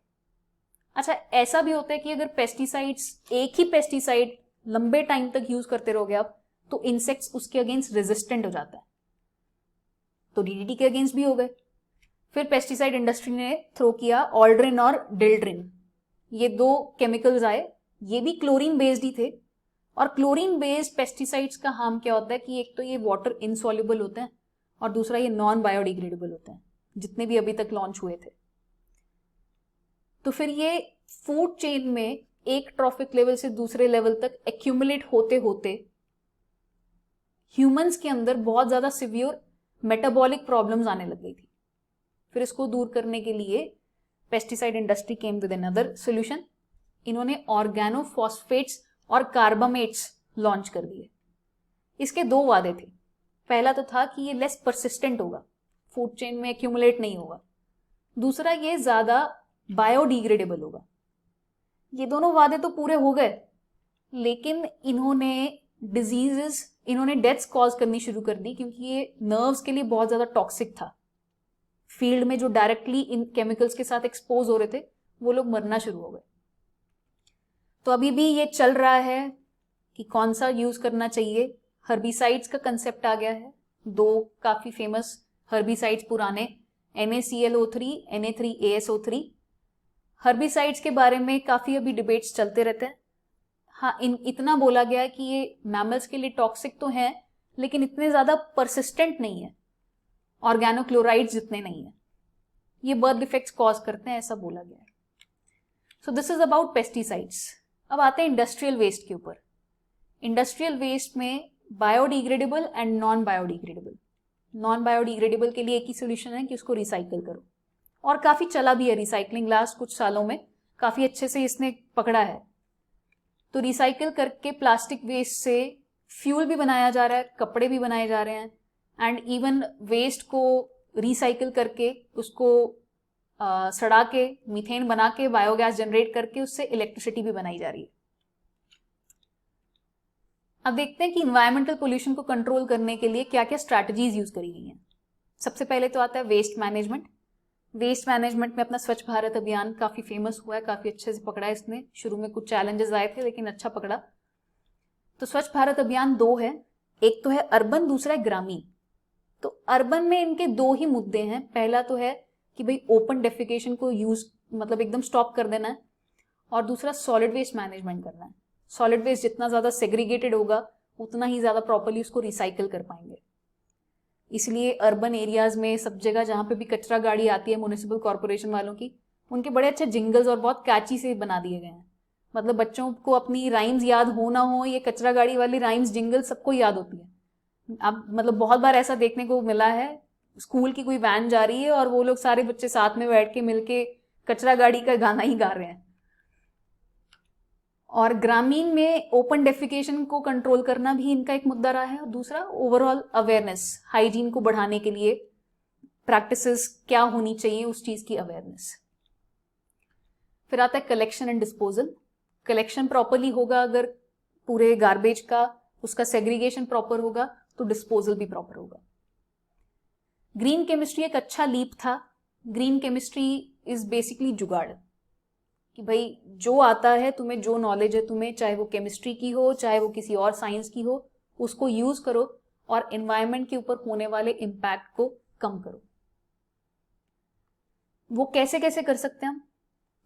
अच्छा, ऐसा भी होता है कि अगर पेस्टिसाइड्स, एक ही पेस्टिसाइड लंबे टाइम तक यूज करते रहोगे आप, तो इंसेक्ट्स उसके अगेंस्ट रेजिस्टेंट हो जाता है, तो डीडीटी के अगेंस्ट भी हो गए। फिर पेस्टिसाइड इंडस्ट्री ने थ्रो किया ऑल्ड्रिन और डिल्ड्रिन, ये दो केमिकल्स आए, ये भी क्लोरीन बेस्ड ही थे। और क्लोरीन बेस्ड पेस्टिसाइड्स का हार्म क्या होता है कि एक तो ये वाटर इनसॉल्युबल होते हैं और दूसरा ये नॉन बायोडिग्रेडेबल होते हैं, जितने भी अभी तक लॉन्च हुए थे। तो फिर ये फूड चेन में एक ट्रॉफिक लेवल से दूसरे लेवल तक एक्यूमुलेट होते होते ह्यूमंस के अंदर बहुत ज्यादा सिवियर मेटाबॉलिक प्रॉब्लम्स आने लग गई थी। फिर इसको दूर करने के लिए pesticide industry came with another solution. इन्होंने ऑर्गेनोफॉस्फेट्स और कार्बामेट्स लॉन्च कर दिए। इसके दो वादे थे, पहला तो था कि ये लेस परसिस्टेंट होगा, फूड चेन में एक्यूमुलेट नहीं होगा, दूसरा ये ज्यादा बायोडिग्रेडेबल होगा। ये दोनों वादे तो पूरे हो गए, लेकिन इन्होंने डेथ्स कॉज करनी शुरू कर दी, क्योंकि ये नर्व्स के लिए बहुत ज्यादा टॉक्सिक था। फील्ड में जो डायरेक्टली इन केमिकल्स के साथ एक्सपोज हो रहे थे वो लोग मरना शुरू हो गए। तो अभी भी ये चल रहा है कि कौन सा यूज करना चाहिए। हर्बिसाइड्स का कंसेप्ट आ गया है, दो काफी फेमस हर्बिसाइड्स पुराने, NaClO3, Na3ASO3। हर्बिसाइड्स के बारे में काफी अभी डिबेट्स चलते रहते हैं। हाँ, इतना बोला गया है कि ये मैमल्स के लिए टॉक्सिक तो हैं, लेकिन इतने ज्यादा परसिस्टेंट नहीं है, ऑर्गेनोक्लोराइड्स जितने नहीं है, ये बर्थ डिफेक्ट्स कॉज करते हैं, ऐसा बोला गया है। So this is about pesticides. अब आते हैं इंडस्ट्रियल वेस्ट के ऊपर। इंडस्ट्रियल वेस्ट में biodegradable and non biodegradable. Non biodegradable के लिए एक ही सोल्यूशन है कि उसको रिसाइकल करो, और काफी चला भी है रिसाइकलिंग, लास्ट कुछ सालों में काफी अच्छे से इसने पकड़ा है। तो रिसाइकल करके प्लास्टिक वेस्ट से फ्यूल भी बनाया जा रहा है, कपड़े भी बनाए जा रहे हैं, एंड इवन वेस्ट को रिसाइकल करके उसको सड़ा के मीथेन बना के बायोगैस जनरेट करके उससे इलेक्ट्रिसिटी भी बनाई जा रही है। अब देखते हैं कि इन्वायरमेंटल पोल्यूशन को कंट्रोल करने के लिए क्या क्या स्ट्रैटेजीज यूज करी गई हैं। सबसे पहले तो आता है वेस्ट मैनेजमेंट। वेस्ट मैनेजमेंट में अपना स्वच्छ भारत अभियान काफी फेमस हुआ है, काफी अच्छे से पकड़ा है इसने। शुरू में कुछ चैलेंजेस आए थे लेकिन अच्छा पकड़ा। तो स्वच्छ भारत अभियान दो है, एक तो है अर्बन, दूसरा है ग्रामीण। तो अर्बन में इनके दो ही मुद्दे हैं। पहला तो है कि भाई ओपन डेफिकेशन को यूज मतलब एकदम स्टॉप कर देना है, और दूसरा सॉलिड वेस्ट मैनेजमेंट करना है। सॉलिड वेस्ट जितना ज्यादा सेग्रीगेटेड होगा उतना ही ज्यादा प्रॉपर्ली उसको रिसाइकल कर पाएंगे। इसलिए अर्बन एरियाज में सब जगह जहां पे भी कचरा गाड़ी आती है म्युनिसिपल कॉर्पोरेशन वालों की, उनके बड़े अच्छे जिंगल्स और बहुत कैची से बना दिए गए हैं। मतलब बच्चों को अपनी राइम्स याद हो ना हो, ये कचरा गाड़ी वाली राइम्स जिंगल सबको याद होती है। अब मतलब बहुत बार ऐसा देखने को मिला है, स्कूल की कोई वैन जा रही है और वो लोग सारे बच्चे साथ में बैठ के मिलके कचरा गाड़ी का गाना ही गा रहे हैं। और ग्रामीण में ओपन डेफिकेशन को कंट्रोल करना भी इनका एक मुद्दा रहा है। और दूसरा ओवरऑल अवेयरनेस, हाइजीन को बढ़ाने के लिए प्रैक्टिसेस क्या होनी चाहिए उस चीज की अवेयरनेस। फिर आता है collection and disposal. Collection properly होगा अगर पूरे गार्बेज का, उसका सेग्रीगेशन प्रॉपर होगा, तो डिस्पोजल भी प्रॉपर होगा। ग्रीन केमिस्ट्री एक अच्छा लीप था। ग्रीन केमिस्ट्री इज बेसिकली जुगाड़, कि भाई जो आता है तुम्हें, जो नॉलेज है तुम्हें, चाहे वो केमिस्ट्री की हो चाहे वो किसी और साइंस की हो, उसको यूज करो और एनवायरनमेंट के ऊपर होने वाले इम्पैक्ट को कम करो। वो कैसे कैसे कर सकते हैं हम?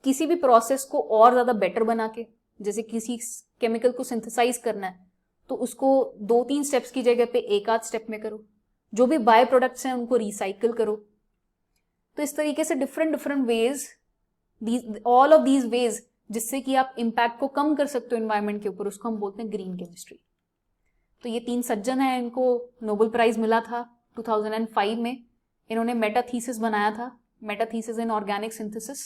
किसी भी प्रोसेस को और ज्यादा बेटर बना के, जैसे किसी केमिकल को सिंथेसाइज करना है तो उसको 2-3 स्टेप्स की जगह पे 1-8 स्टेप में करो। जो भी बाय प्रोडक्ट्स हैं उनको रिसाइकिल करो। तो इस तरीके से different ways, all of these veg जिससे कि आप इम्पैक्ट को कम कर सकते हो एनवायरनमेंट के ऊपर, उसको हम बोलते हैं ग्रीन केमिस्ट्री। तो ये 3 सज्जन हैं, इनको नोबेल प्राइज मिला था 2005 में। इन्होंने मेटा थीसिस बनाया था, Meta thesis in organic synthesis.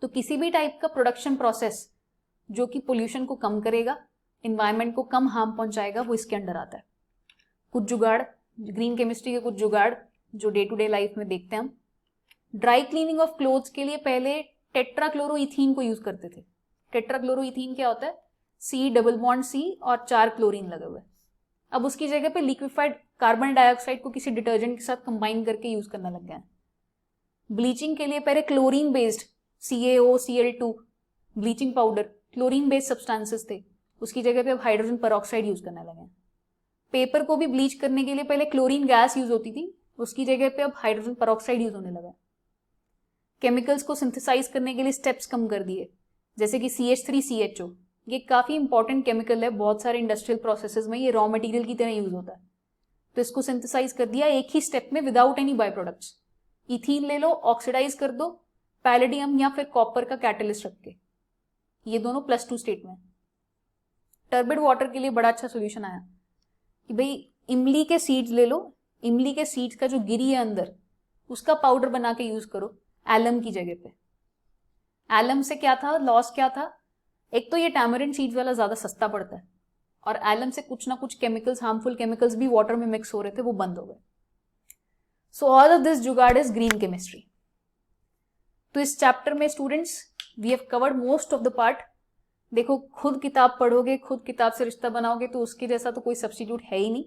तो किसी भी टाइप का प्रोडक्शन प्रोसेस जो कि पोल्यूशन को कम करेगा, इन्वायरमेंट को कम हार्म पहुंचाएगा, वो इसके अंडर आता है। कुछ जुगाड़, ग्रीन केमिस्ट्री के कुछ जुगाड़ जो डे टू डे लाइफ में देखते हैं हम। ड्राई क्लीनिंग ऑफ क्लोथ्स के लिए पहले टेट्राक्लोरोइथीन को यूज करते थे। टेट्राक्लोरोइथीन क्या होता है? C डबल बॉन्ड C और 4 क्लोरीन लगे हुए। अब उसकी जगह पे लिक्विफाइड कार्बन डाइऑक्साइड को किसी डिटर्जेंट के साथ कंबाइन करके यूज करना लग गया है। ब्लीचिंग के लिए पहले chlorine based CaOCl2 bleaching powder, chlorine based substances थे, उसकी जगह पे अब हाइड्रोजन पेरोक्साइड यूज करने लगे हैं। पेपर को भी ब्लीच करने के लिए पहले क्लोरीन गैस यूज होती थी, उसकी जगह पे अब हाइड्रोजन पेरोक्साइड यूज होने लगा। केमिकल्स को सिंथेसाइज करने के लिए स्टेप्स कम कर दिए, जैसे कि CH3CHO, ये काफी इंपॉर्टेंट केमिकल है, बहुत सारे इंडस्ट्रियल प्रोसेसेस में ये रॉ मटेरियल की तरह यूज होता है। तो इसको सिंथेसाइज कर दिया एक ही स्टेप में without any by products. Ethene ले लो, ऑक्सीडाइज कर दो, पैलेडियम या फिर कॉपर का कैटलिस्ट रख के, ये दोनों +2 स्टेट में। टर्बिड वाटर के लिए बड़ा अच्छा सोल्यूशन आया कि भाई इमली के सीड्स ले लो, इमली के सीड्स का जो गिरी है अंदर, उसका पाउडर बना के यूज करो एलम की जगह पे। एलम से क्या था, लॉस क्या था? एक तो ये टैमरिन सीड्स वाला ज्यादा सस्ता पड़ता है, और एलम से कुछ ना कुछ केमिकल्स, हार्मफुल केमिकल्स भी वाटर में मिक्स हो रहे थे, वो बंद हो गए। सो ऑल ऑफ दिस जुगाड़ इज ग्रीन केमिस्ट्री। तो इस चैप्टर में students we have covered most of the part. देखो, खुद किताब पढ़ोगे, खुद किताब से रिश्ता बनाओगे तो उसके जैसा तो कोई सब्स्टिट्यूट है ही नहीं,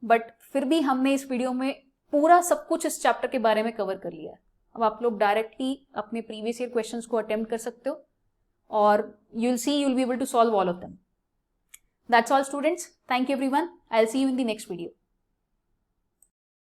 बट फिर भी हमने इस वीडियो में पूरा सब कुछ इस चैप्टर के बारे में कवर कर लिया है। अब आप लोग डायरेक्टली अपने प्रीवियस ईयर क्वेश्चंस को अटेम्प्ट कर सकते हो और you will be able to solve all of them. That's all students, thank you everyone, I will see you in the next video.